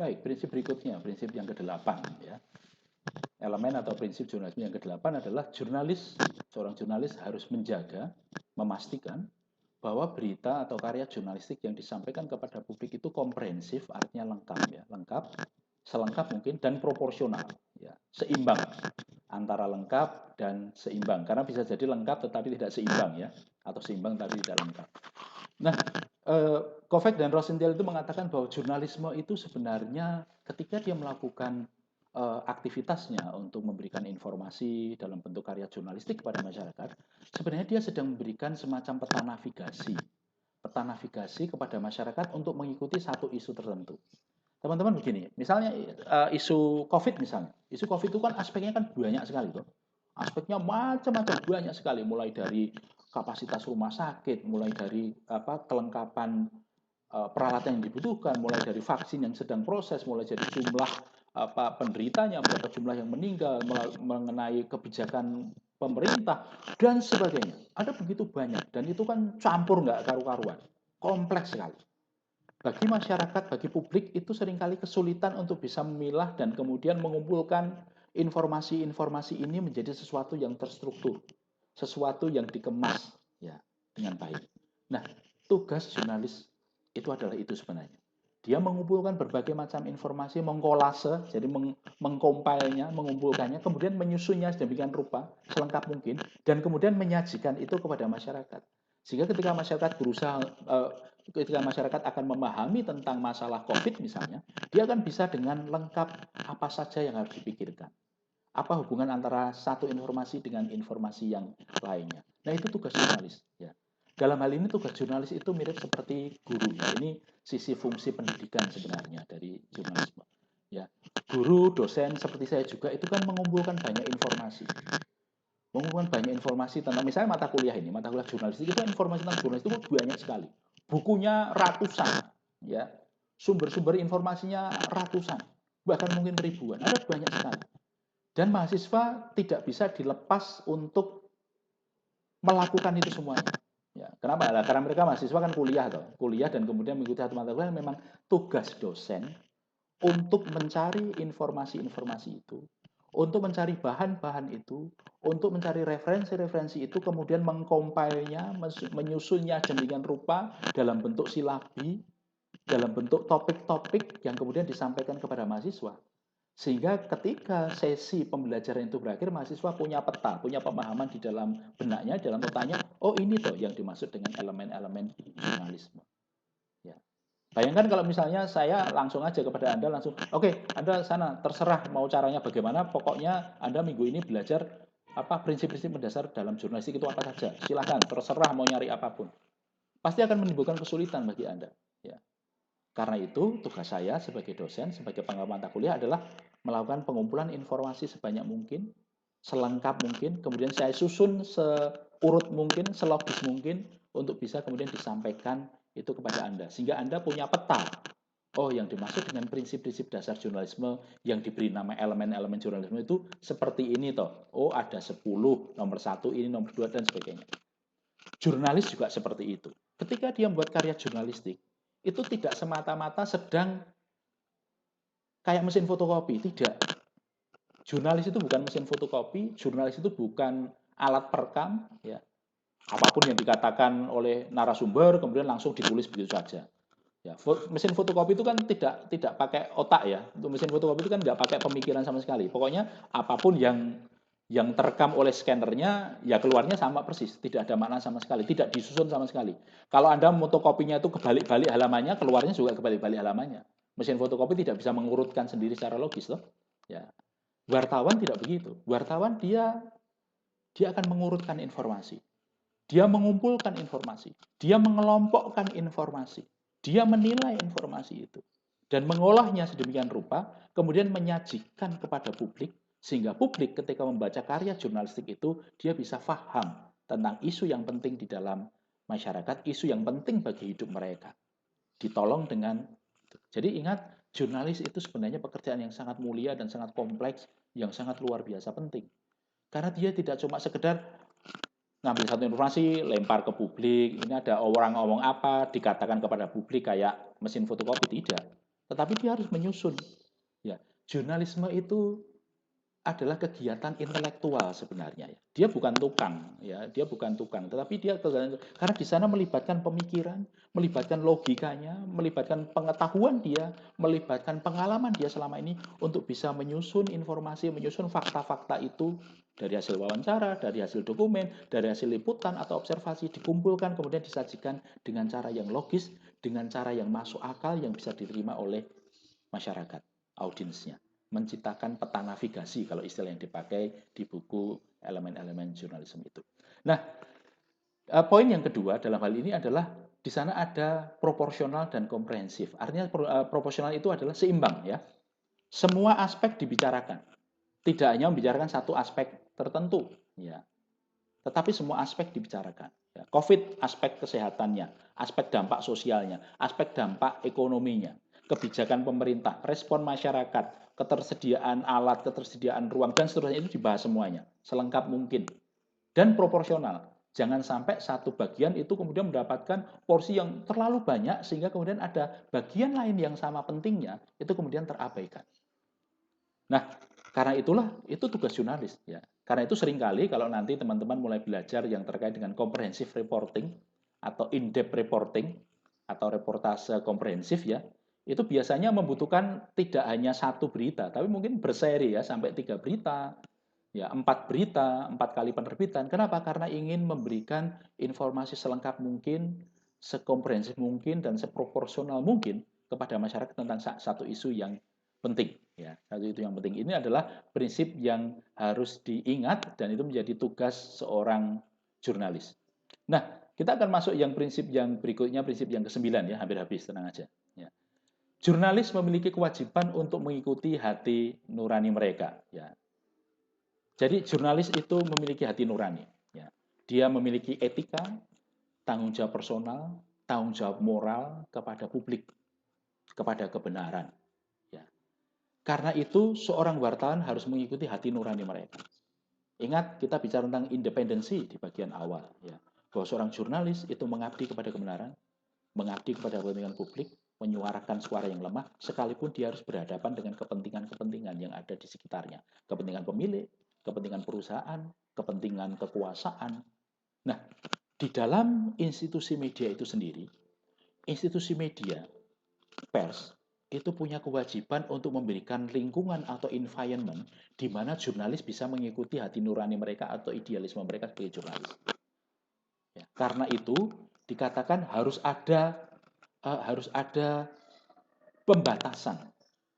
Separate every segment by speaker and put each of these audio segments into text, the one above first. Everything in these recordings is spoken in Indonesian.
Speaker 1: Baik, prinsip berikutnya, prinsip yang ke-8 ya. Elemen atau prinsip jurnalisme yang ke-8 adalah seorang jurnalis harus menjaga, memastikan bahwa berita atau karya jurnalistik yang disampaikan kepada publik itu komprehensif, artinya lengkap ya, lengkap, selengkap mungkin dan proporsional ya, seimbang antara lengkap dan seimbang. Karena bisa jadi lengkap tetapi tidak seimbang ya, atau seimbang tapi tidak lengkap. Nah, Kovac dan Rosenthal itu mengatakan bahwa jurnalisme itu sebenarnya ketika dia melakukan aktivitasnya untuk memberikan informasi dalam bentuk karya jurnalistik kepada masyarakat, sebenarnya dia sedang memberikan semacam peta navigasi kepada masyarakat untuk mengikuti satu isu tertentu. Teman-teman begini, misalnya isu COVID misalnya, isu COVID itu kan aspeknya kan banyak sekali tuh. Aspeknya macam-macam banyak sekali, mulai dari kapasitas rumah sakit, mulai dari kelengkapan peralatan yang dibutuhkan, mulai dari vaksin yang sedang proses, mulai dari jumlah penderitanya, berapa jumlah yang meninggal, mengenai kebijakan pemerintah dan sebagainya. Ada begitu banyak dan itu kan campur nggak karu-karuan, kompleks sekali. Bagi masyarakat, bagi publik itu seringkali kesulitan untuk bisa memilah dan kemudian mengumpulkan informasi-informasi ini menjadi sesuatu yang terstruktur, sesuatu yang dikemas ya dengan baik. Nah, tugas jurnalis itu adalah itu sebenarnya. Dia mengumpulkan berbagai macam informasi, mengkolase, jadi mengkompilnya, mengumpulkannya, kemudian menyusunnya sedemikian rupa, selengkap mungkin, dan kemudian menyajikan itu kepada masyarakat. Sehingga ketika masyarakat ketika masyarakat akan memahami tentang masalah COVID misalnya, dia akan bisa dengan lengkap apa saja yang harus dipikirkan. Apa hubungan antara satu informasi dengan informasi yang lainnya. Nah, itu tugas jurnalis. Ya. Dalam hal ini tugas jurnalis itu mirip seperti guru. Ya. Ini sisi fungsi pendidikan sebenarnya dari jurnalisme. Ya. Guru, dosen seperti saya juga itu kan mengumpulkan banyak informasi. Mengumpulkan banyak informasi tentang misalnya mata kuliah ini, mata kuliah jurnalistik itu informasi tentang jurnalistik itu banyak sekali. Bukunya ratusan, ya. Sumber-sumber informasinya ratusan, bahkan mungkin ribuan. Ada banyak sekali. Dan mahasiswa tidak bisa dilepas untuk melakukan itu semuanya. Ya, kenapa? Nah, karena mereka mahasiswa kan kuliah dan kemudian mengikuti satu mata kuliah. Memang tugas dosen untuk mencari informasi-informasi itu, untuk mencari bahan-bahan itu, untuk mencari referensi-referensi itu, kemudian mengkompilnya, menyusunnya demikian rupa dalam bentuk silabi, dalam bentuk topik-topik yang kemudian disampaikan kepada mahasiswa. Sehingga ketika sesi pembelajaran itu berakhir, mahasiswa punya peta, punya pemahaman di dalam benaknya, dalam otaknya, oh ini toh yang dimaksud dengan elemen-elemen jurnalisme. Ya. Bayangkan kalau misalnya saya langsung aja kepada Anda, langsung, oke, Anda sana, terserah mau caranya bagaimana, pokoknya Anda minggu ini belajar prinsip-prinsip mendasar dalam jurnalistik itu apa saja. Silahkan, terserah mau nyari apapun. Pasti akan menimbulkan kesulitan bagi Anda. Ya. Karena itu, tugas saya sebagai dosen, sebagai pengamat mata kuliah adalah melakukan pengumpulan informasi sebanyak mungkin, selengkap mungkin, kemudian saya susun seurut mungkin, selogis mungkin, untuk bisa kemudian disampaikan itu kepada Anda. Sehingga Anda punya peta. Oh, yang dimaksud dengan prinsip-prinsip dasar jurnalisme yang diberi nama elemen-elemen jurnalisme itu seperti ini toh. Oh, ada 10, nomor 1, ini nomor 2, dan sebagainya. Jurnalis juga seperti itu. Ketika dia membuat karya jurnalistik, itu tidak semata-mata sedang kayak mesin fotokopi, tidak. Jurnalis itu bukan mesin fotokopi, jurnalis itu bukan alat perekam, ya. Apapun yang dikatakan oleh narasumber kemudian langsung ditulis begitu saja. Ya, mesin fotokopi itu kan tidak pakai otak ya. Untuk mesin fotokopi itu kan nggak pakai pemikiran sama sekali. Pokoknya apapun yang terekam oleh scannernya ya keluarnya sama persis, tidak ada makna sama sekali, tidak disusun sama sekali. Kalau Anda fotokopinya itu kebalik-balik halamannya, keluarnya juga kebalik-balik halamannya. Mesin fotokopi tidak bisa mengurutkan sendiri secara logis loh. Ya. Wartawan tidak begitu. Wartawan dia akan mengurutkan informasi. Dia mengumpulkan informasi, dia mengelompokkan informasi, dia menilai informasi itu dan mengolahnya sedemikian rupa, kemudian menyajikan kepada publik sehingga publik ketika membaca karya jurnalistik itu dia bisa paham tentang isu yang penting di dalam masyarakat, isu yang penting bagi hidup mereka. Ditolong dengan jadi ingat, jurnalis itu sebenarnya pekerjaan yang sangat mulia dan sangat kompleks, yang sangat luar biasa penting. Karena dia tidak cuma sekedar ngambil satu informasi, lempar ke publik, ini ada orang ngomong apa, dikatakan kepada publik kayak mesin fotokopi, tidak. tetapi dia harus menyusun. Ya, jurnalisme itu adalah kegiatan intelektual sebenarnya. Dia bukan tukang, ya, dia bukan tukang, tetapi dia karena di sana melibatkan pemikiran, melibatkan logikanya, melibatkan pengetahuan dia, melibatkan pengalaman dia selama ini untuk bisa menyusun informasi, menyusun fakta-fakta itu dari hasil wawancara, dari hasil dokumen, dari hasil liputan atau observasi dikumpulkan kemudian disajikan dengan cara yang logis, dengan cara yang masuk akal yang bisa diterima oleh masyarakat, audiensnya, menciptakan peta navigasi kalau istilah yang dipakai di buku elemen-elemen jurnalisme itu. Nah, poin yang kedua dalam hal ini adalah di sana ada proporsional dan komprehensif. Artinya proporsional itu adalah seimbang ya. Semua aspek dibicarakan. Tidak hanya membicarakan satu aspek tertentu ya, tetapi semua aspek dibicarakan. Ya, COVID, aspek kesehatannya, aspek dampak sosialnya, aspek dampak ekonominya, kebijakan pemerintah, respon masyarakat, ketersediaan alat, ketersediaan ruang, dan seterusnya itu dibahas semuanya, selengkap mungkin. Dan proporsional. Jangan sampai satu bagian itu kemudian mendapatkan porsi yang terlalu banyak, sehingga kemudian ada bagian lain yang sama pentingnya, itu kemudian terabaikan. Nah, karena itulah itu tugas jurnalis ya. Karena itu seringkali kalau nanti teman-teman mulai belajar yang terkait dengan comprehensive reporting atau in-depth reporting atau reportase komprehensif ya, itu biasanya membutuhkan tidak hanya satu berita, tapi mungkin berseri ya sampai 3 berita, ya 4 berita, 4 kali penerbitan. Kenapa? Karena ingin memberikan informasi selengkap mungkin, sekomprehensif mungkin dan seproporsional mungkin kepada masyarakat tentang satu isu yang penting. Ya, satu itu yang penting. Ini adalah prinsip yang harus diingat dan itu menjadi tugas seorang jurnalis. Nah, kita akan masuk yang prinsip yang berikutnya, prinsip yang ke-9 ya, hampir habis, tenang aja. Ya. Jurnalis memiliki kewajiban untuk mengikuti hati nurani mereka. Ya. Jadi jurnalis itu memiliki hati nurani. Ya. Dia memiliki etika, tanggung jawab personal, tanggung jawab moral kepada publik, kepada kebenaran. Ya. Karena itu seorang wartawan harus mengikuti hati nurani mereka. Ingat kita bicara tentang independensi di bagian awal. Ya. Bahwa seorang jurnalis itu mengabdi kepada kebenaran, mengabdi kepada kepentingan publik, menyuarakan suara yang lemah, sekalipun dia harus berhadapan dengan kepentingan-kepentingan yang ada di sekitarnya. Kepentingan pemilik, kepentingan perusahaan, kepentingan kekuasaan. Nah, di dalam institusi media itu sendiri, institusi media, pers, itu punya kewajiban untuk memberikan lingkungan atau environment di mana jurnalis bisa mengikuti hati nurani mereka atau idealisme mereka sebagai jurnalis. Ya, karena itu dikatakan harus ada pembatasan.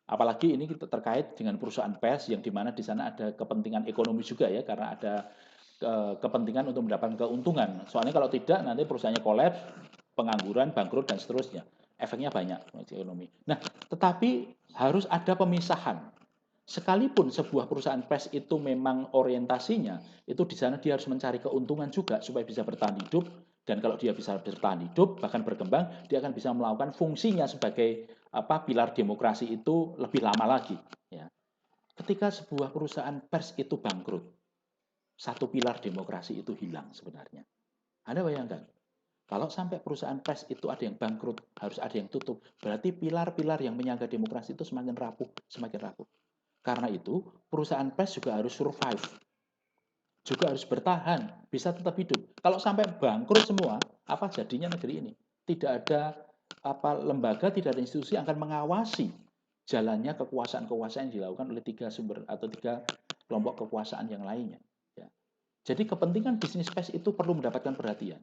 Speaker 1: Apalagi ini kita terkait dengan perusahaan pers yang dimana di sana ada kepentingan ekonomi juga ya, karena ada kepentingan untuk mendapatkan keuntungan. Soalnya kalau tidak nanti perusahaannya kolaps, pengangguran, bangkrut dan seterusnya. Efeknya banyak ekonomi. Nah, tetapi harus ada pemisahan. Sekalipun sebuah perusahaan pers itu memang orientasinya itu di sana dia harus mencari keuntungan juga supaya bisa bertahan hidup, dan kalau dia bisa bertahan hidup bahkan berkembang, dia akan bisa melakukan fungsinya sebagai pilar demokrasi itu lebih lama lagi ya. Ketika sebuah perusahaan pers itu bangkrut, satu pilar demokrasi itu hilang sebenarnya. Anda bayangkan, kalau sampai perusahaan pers itu ada yang bangkrut, harus ada yang tutup, berarti pilar-pilar yang menyangga demokrasi itu semakin rapuh, semakin rapuh. Karena itu, perusahaan pers juga harus survive, juga harus bertahan, bisa tetap hidup. Kalau sampai bangkrut semua, apa jadinya negeri ini? Tidak ada lembaga, tidak ada institusi yang akan mengawasi jalannya kekuasaan-kekuasaan yang dilakukan oleh 3 sumber atau 3 kelompok kekuasaan yang lainnya. Ya. Jadi kepentingan bisnis pers itu perlu mendapatkan perhatian.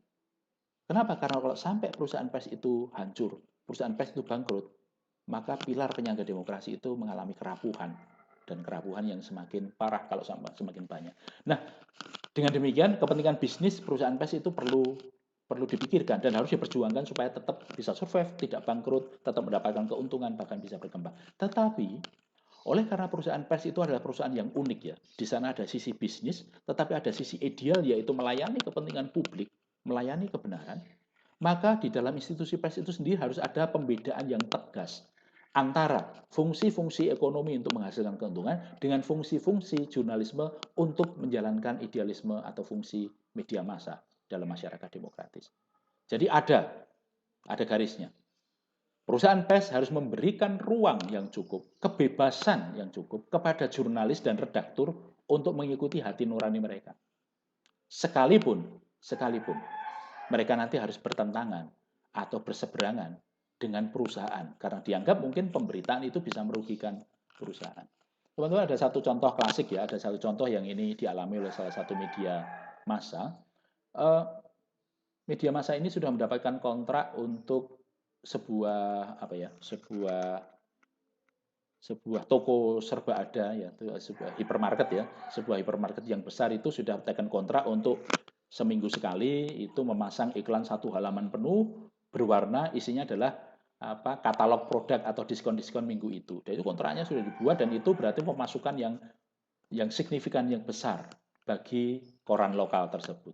Speaker 1: Kenapa? Karena kalau sampai perusahaan pers itu hancur, perusahaan pers itu bangkrut, maka pilar penyangga demokrasi itu mengalami kerapuhan, dan kerapuhan yang semakin parah kalau semakin banyak. Nah, dengan demikian kepentingan bisnis perusahaan pers itu perlu dipikirkan dan harus diperjuangkan supaya tetap bisa survive, tidak bangkrut, tetap mendapatkan keuntungan, bahkan bisa berkembang. Tetapi oleh karena perusahaan pers itu adalah perusahaan yang unik ya, di sana ada sisi bisnis, tetapi ada sisi ideal yaitu melayani kepentingan publik, melayani kebenaran, maka di dalam institusi pers itu sendiri harus ada pembedaan yang tegas antara fungsi-fungsi ekonomi untuk menghasilkan keuntungan dengan fungsi-fungsi jurnalisme untuk menjalankan idealisme atau fungsi media massa dalam masyarakat demokratis. Jadi ada garisnya. Perusahaan pers harus memberikan ruang yang cukup, kebebasan yang cukup kepada jurnalis dan redaktur untuk mengikuti hati nurani mereka. Sekalipun mereka nanti harus bertentangan atau berseberangan dengan perusahaan karena dianggap mungkin pemberitaan itu bisa merugikan perusahaan. Teman-teman, ada satu contoh klasik ya, ada satu contoh yang ini dialami oleh salah satu media massa. Media massa ini sudah mendapatkan kontrak untuk sebuah toko serba ada ya, sebuah hypermarket yang besar itu sudah tekan kontrak untuk seminggu sekali itu memasang iklan satu halaman penuh berwarna, isinya adalah katalog produk atau diskon-diskon minggu itu. Dan itu kontraknya sudah dibuat dan itu berarti pemasukan yang signifikan, yang besar bagi koran lokal tersebut.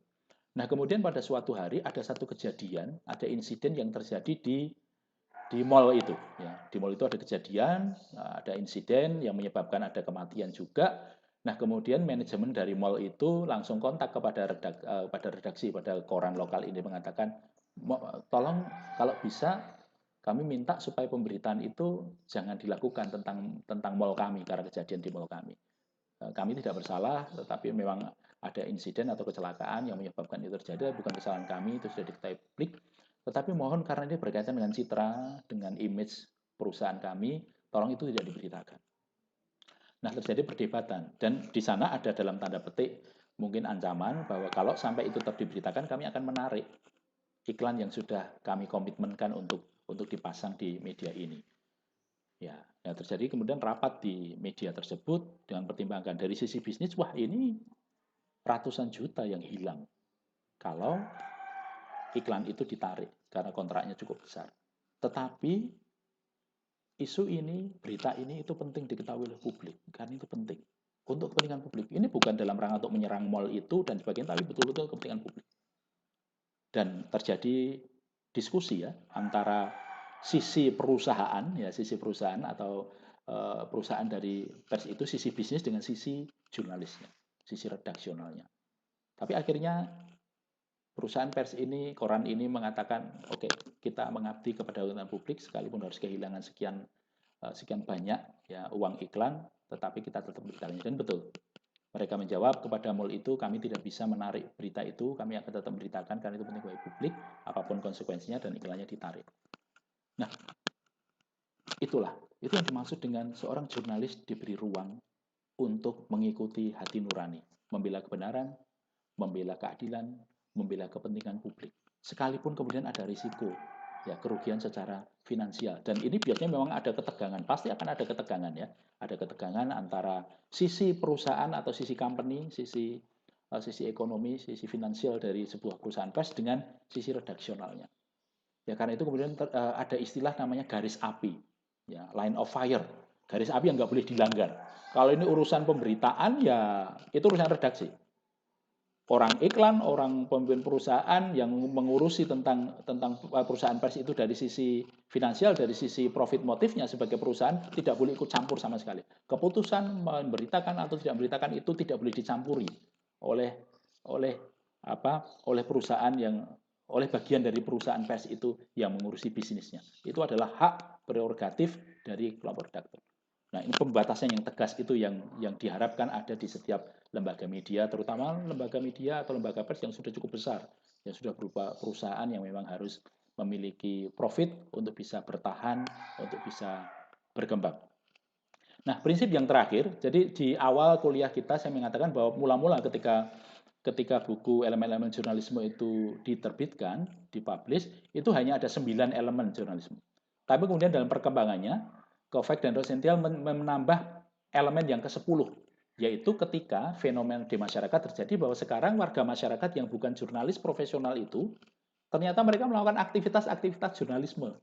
Speaker 1: Nah, kemudian pada suatu hari ada satu kejadian, ada insiden yang terjadi di mall itu. Ya, di mall itu ada kejadian, ada insiden yang menyebabkan ada kematian juga. Nah, kemudian manajemen dari mall itu langsung kontak kepada redaksi, pada koran lokal ini mengatakan, tolong kalau bisa kami minta supaya pemberitaan itu jangan dilakukan tentang mall kami karena kejadian di mall kami. Kami tidak bersalah, tetapi memang ada insiden atau kecelakaan yang menyebabkan itu terjadi, bukan kesalahan kami, itu sudah diketahui publik. Tetapi mohon karena ini berkaitan dengan citra, dengan image perusahaan kami, tolong itu tidak diberitakan. Nah, terjadi perdebatan. Dan di sana ada dalam tanda petik mungkin ancaman bahwa kalau sampai itu tetap diberitakan, kami akan menarik iklan yang sudah kami komitmenkan untuk dipasang di media ini. Ya, terjadi kemudian rapat di media tersebut dengan pertimbangan dari sisi bisnis, wah ini ratusan juta yang hilang kalau iklan itu ditarik karena kontraknya cukup besar. Tetapi isu ini, berita ini itu penting diketahui oleh publik karena itu penting untuk kepentingan publik. Ini bukan dalam rangka untuk menyerang mall itu dan sebagainya, tapi betul-betul kepentingan publik. Dan terjadi diskusi ya antara sisi perusahaan atau perusahaan dari pers itu, sisi bisnis dengan sisi jurnalisnya, sisi redaksionalnya. Tapi akhirnya perusahaan pers ini, koran ini mengatakan, oke, kita mengabdi kepada kepentingan publik sekalipun harus kehilangan sekian banyak ya uang iklan, tetapi kita tetap berjalan. Dan betul, mereka menjawab kepada mall itu, kami tidak bisa menarik berita itu, kami akan tetap memberitakan karena itu penting bagi publik, apapun konsekuensinya dan iklannya ditarik. Nah, itu yang dimaksud dengan seorang jurnalis diberi ruang untuk mengikuti hati nurani, membela kebenaran, membela keadilan, membela kepentingan publik. Sekalipun kemudian ada risiko, ya kerugian secara finansial. Dan ini biasanya memang ada ketegangan, pasti akan ada ketegangan ya. Ada ketegangan antara sisi perusahaan atau sisi company, sisi ekonomi, sisi finansial dari sebuah perusahaan pers dengan sisi redaksionalnya. Ya karena itu kemudian ada istilah namanya garis api, ya line of fire, garis api yang nggak boleh dilanggar. Kalau ini urusan pemberitaan ya itu urusan redaksi. Orang iklan, orang pemimpin perusahaan yang mengurusi tentang perusahaan pers itu dari sisi finansial, dari sisi profit motifnya sebagai perusahaan tidak boleh ikut campur sama sekali. Keputusan memberitakan atau tidak memberitakan itu tidak boleh dicampuri oleh perusahaan oleh bagian dari perusahaan pers itu yang mengurusi bisnisnya. Itu adalah hak prerogatif dari kelompok redaktor. Nah, ini pembatasan yang tegas itu yang diharapkan ada di setiap lembaga media, terutama lembaga media atau lembaga pers yang sudah cukup besar, yang sudah berupa perusahaan yang memang harus memiliki profit untuk bisa bertahan, untuk bisa berkembang. Nah, prinsip yang terakhir, jadi di awal kuliah kita saya mengatakan bahwa mula-mula ketika buku elemen-elemen jurnalisme itu diterbitkan, dipublish, itu hanya ada 9 elemen jurnalisme. Tapi kemudian dalam perkembangannya, Kovac dan Rosenthal menambah elemen yang ke-10, yaitu ketika fenomena di masyarakat terjadi bahwa sekarang warga masyarakat yang bukan jurnalis profesional itu, ternyata mereka melakukan aktivitas jurnalisme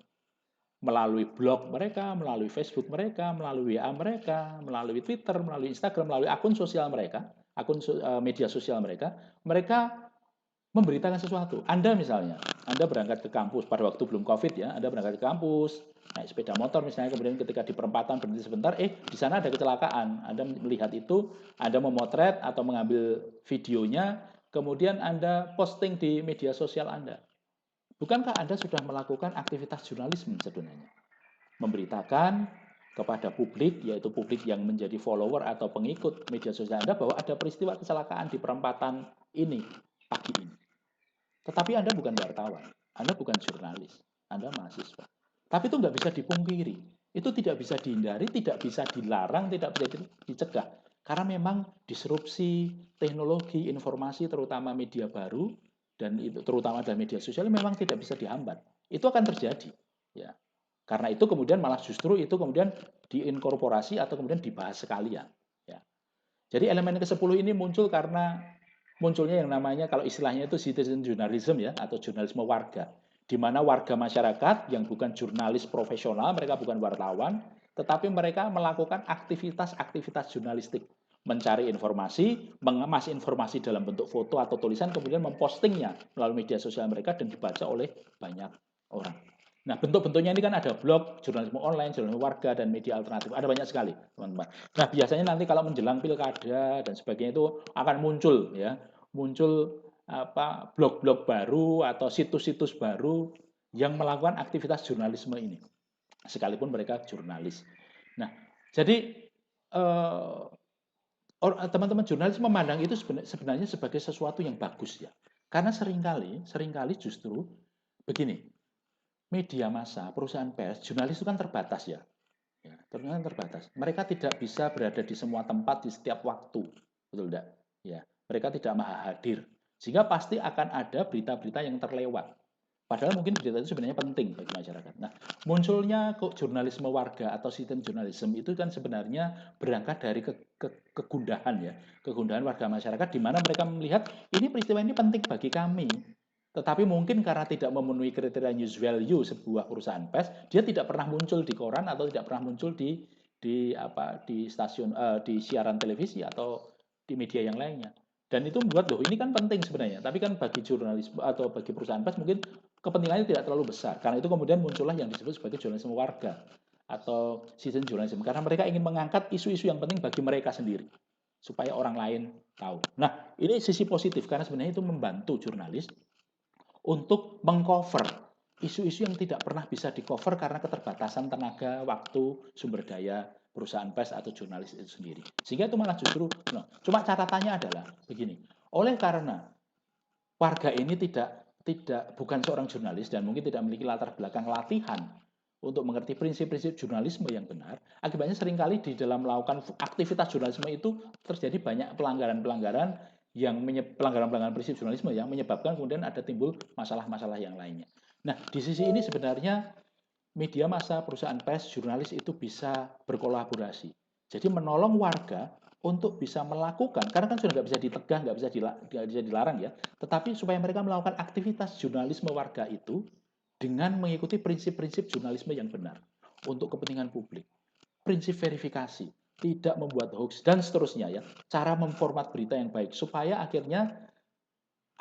Speaker 1: melalui blog mereka, melalui Facebook mereka, melalui WA mereka, melalui Twitter, melalui Instagram, melalui akun sosial mereka, akun media sosial mereka, mereka memberitakan sesuatu. Anda misalnya, Anda berangkat ke kampus pada waktu belum COVID ya, Anda berangkat ke kampus, naik sepeda motor misalnya, kemudian ketika di perempatan berhenti sebentar, di sana ada kecelakaan. Anda melihat itu, Anda memotret atau mengambil videonya, kemudian Anda posting di media sosial Anda. Bukankah Anda sudah melakukan aktivitas jurnalisme sebenarnya? memberitakan kepada publik, yaitu publik yang menjadi follower atau pengikut media sosial Anda, bahwa ada peristiwa kecelakaan di perempatan ini pagi ini. Tetapi Anda bukan wartawan, Anda bukan jurnalis, Anda mahasiswa. Tapi itu nggak bisa dipungkiri, itu tidak bisa dihindari, tidak bisa dilarang, tidak bisa dicegah. Karena memang disrupsi teknologi informasi, terutama media baru, dan itu terutama dalam media sosial, memang tidak bisa dihambat. Itu akan terjadi. Ya. Karena itu kemudian malah justru itu kemudian diinkorporasi atau kemudian dibahas sekalian. Ya. Jadi elemen ke-10 ini muncul karena munculnya yang namanya, kalau istilahnya itu citizen journalism ya, atau jurnalisme warga. Di mana warga masyarakat yang bukan jurnalis profesional, mereka bukan wartawan, tetapi mereka melakukan aktivitas-aktivitas jurnalistik. Mencari informasi, mengemas informasi dalam bentuk foto atau tulisan, kemudian mempostingnya melalui media sosial mereka dan dibaca oleh banyak orang. Nah, bentuk-bentuknya ini kan ada blog, jurnalisme online, jurnalisme warga, dan media alternatif. Ada banyak sekali, teman-teman. Nah, biasanya nanti kalau menjelang pilkada dan sebagainya itu akan muncul ya, muncul apa blog-blog baru atau situs-situs baru yang melakukan aktivitas jurnalisme ini, sekalipun mereka jurnalis. Nah, jadi teman-teman jurnalis memandang itu sebenarnya sebagai sesuatu yang bagus ya, karena seringkali justru begini. Media massa, perusahaan pers, jurnalis itu kan terbatas ya. Ya, terbatas. Mereka tidak bisa berada di semua tempat di setiap waktu, betul tidak? Ya, mereka tidak maha hadir, sehingga pasti akan ada berita-berita yang terlewat. Padahal mungkin berita itu sebenarnya penting bagi masyarakat. Nah, munculnya jurnalisme warga atau citizen journalism itu kan sebenarnya berangkat dari kegundahan ya, kegundahan warga masyarakat di mana mereka melihat ini peristiwa ini penting bagi kami. Tetapi mungkin karena tidak memenuhi kriteria news value sebuah perusahaan pers, dia tidak pernah muncul di koran atau tidak pernah muncul di stasiun di siaran televisi atau di media yang lainnya. Dan itu membuat loh ini kan penting sebenarnya, tapi kan bagi jurnalis atau bagi perusahaan pers mungkin kepentingannya tidak terlalu besar. Karena itu kemudian muncullah yang disebut sebagai jurnalisme warga atau citizen journalism, karena mereka ingin mengangkat isu-isu yang penting bagi mereka sendiri supaya orang lain tahu. Nah, ini sisi positif karena sebenarnya itu membantu jurnalis untuk mengcover isu-isu yang tidak pernah bisa di-cover karena keterbatasan tenaga, waktu, sumber daya perusahaan pers atau jurnalis itu sendiri. Sehingga itu malah justru, cuma catatannya adalah begini, oleh karena warga ini bukan seorang jurnalis dan mungkin tidak memiliki latar belakang latihan untuk mengerti prinsip-prinsip jurnalisme yang benar, akibatnya seringkali di dalam melakukan aktivitas jurnalisme itu terjadi banyak pelanggaran-pelanggaran pelanggaran-pelanggaran prinsip jurnalisme yang menyebabkan kemudian ada timbul masalah-masalah yang lainnya. Nah, di sisi ini sebenarnya media massa, perusahaan pers, jurnalis itu bisa berkolaborasi. Jadi menolong warga untuk bisa melakukan, karena kan sudah nggak bisa ditegah, nggak bisa dilarang ya, tetapi supaya mereka melakukan aktivitas jurnalisme warga itu dengan mengikuti prinsip-prinsip jurnalisme yang benar untuk kepentingan publik. Prinsip verifikasi, tidak membuat hoax, dan seterusnya ya. Cara memformat berita yang baik supaya akhirnya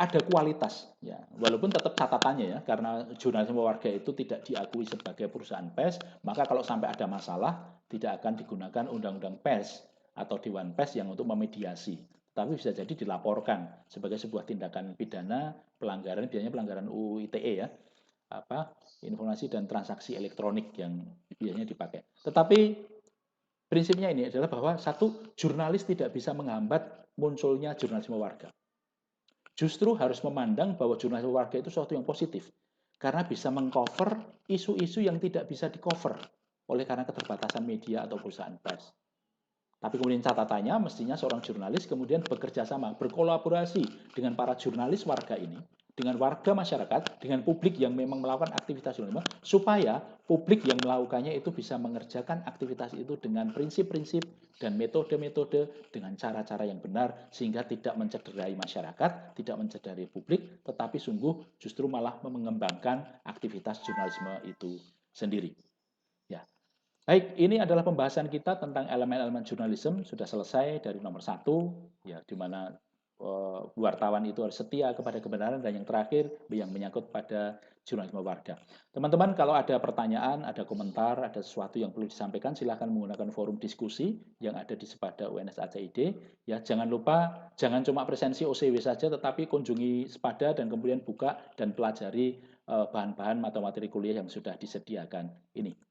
Speaker 1: ada kualitas ya. Walaupun tetap catatannya ya, karena jurnalisme warga itu tidak diakui sebagai perusahaan pers, maka kalau sampai ada masalah tidak akan digunakan undang-undang pers atau dewan pers yang untuk memediasi. Tapi bisa jadi dilaporkan sebagai sebuah tindakan pidana pelanggaran, biasanya pelanggaran UU ITE ya, apa informasi dan transaksi elektronik yang biasanya dipakai. Tetapi prinsipnya ini adalah bahwa satu, jurnalis tidak bisa menghambat munculnya jurnalisme warga. Justru harus memandang bahwa jurnalisme warga itu sesuatu yang positif. Karena bisa mengcover isu-isu yang tidak bisa di-cover oleh karena keterbatasan media atau perusahaan pers. Tapi kemudian catatannya mestinya seorang jurnalis kemudian bekerja sama, berkolaborasi dengan para jurnalis warga ini, dengan warga masyarakat, dengan publik yang memang melakukan aktivitas jurnalisme, supaya publik yang melakukannya itu bisa mengerjakan aktivitas itu dengan prinsip-prinsip dan metode-metode dengan cara-cara yang benar, sehingga tidak mencederai masyarakat, tidak mencederai publik, tetapi sungguh justru malah mengembangkan aktivitas jurnalisme itu sendiri. Ya. Baik, ini adalah pembahasan kita tentang elemen-elemen jurnalisme, sudah selesai dari nomor 1, ya, di mana wartawan itu harus setia kepada kebenaran, dan yang terakhir yang menyangkut pada jurnalisme warga. Teman-teman, kalau ada pertanyaan, ada komentar, ada sesuatu yang perlu disampaikan, silahkan menggunakan forum diskusi yang ada di Sepada UNS ACID. Ya, jangan lupa, jangan cuma presensi OCW saja, tetapi kunjungi Sepada dan kemudian buka dan pelajari bahan-bahan atau materi kuliah yang sudah disediakan ini.